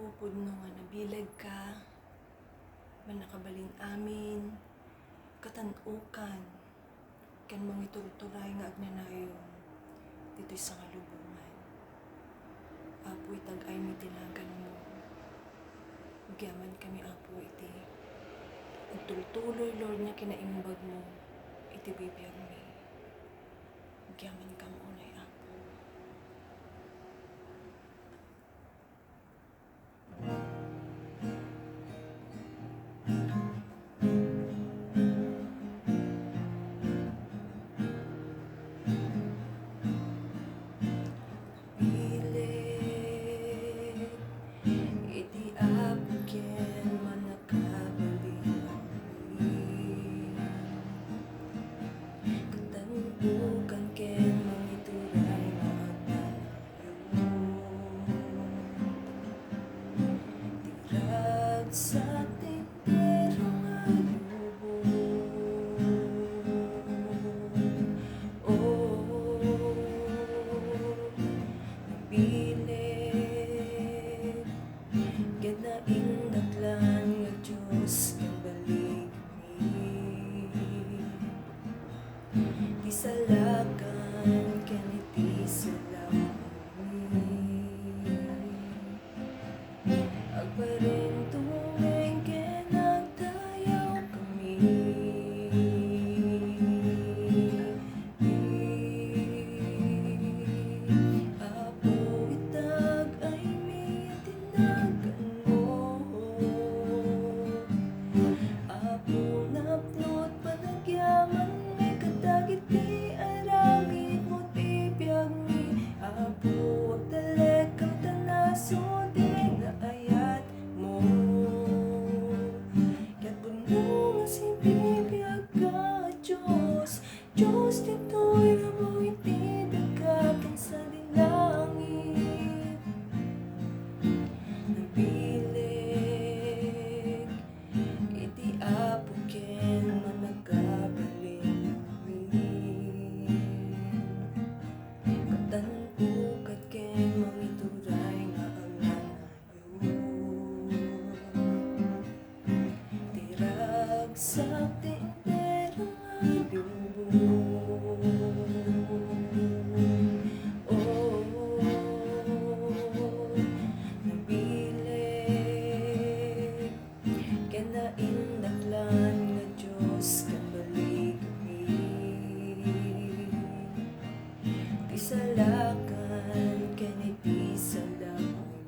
pupudno nga nabilag ka, manakabalin amin, katanukan, kan mangitulturay nga agnanayon, dito'y sa ngalubungan. Apo itag-ay mi tinagan mo, ugyaman kami apo iti. Agtultuloy, Lord, nga kinaimbag mo, iti bibiyag mi. Ugyaman kang unay apo. Iti apo ken manakabalin amin, katanukan ken mangituray nga agnayon, tirag sa tindero nga lubong. Nabilin ket naindaklan nga Diyos ken balig mi, ti salakan ken iti salamin, agparentungen ken agdayaw kami. Apo itag-ay mi tinagan mo, apo napnot panagyaman mi kadagiti aramid mo bibiyag mi. Apo agdalek ang tanasod nga ayat mo, ket bunno nga si bibiyag ka Diyos. Diyos dito'y ramo iti daga ken sa dilangit, nabilig iti apo ken managabalin amin, katanukat ken mangituray nga agnanayon, tirag sa tindero nga lubong. Nabilig ken naindaklan nga Diyos ken balig mi, ti salakan ken iti salamin.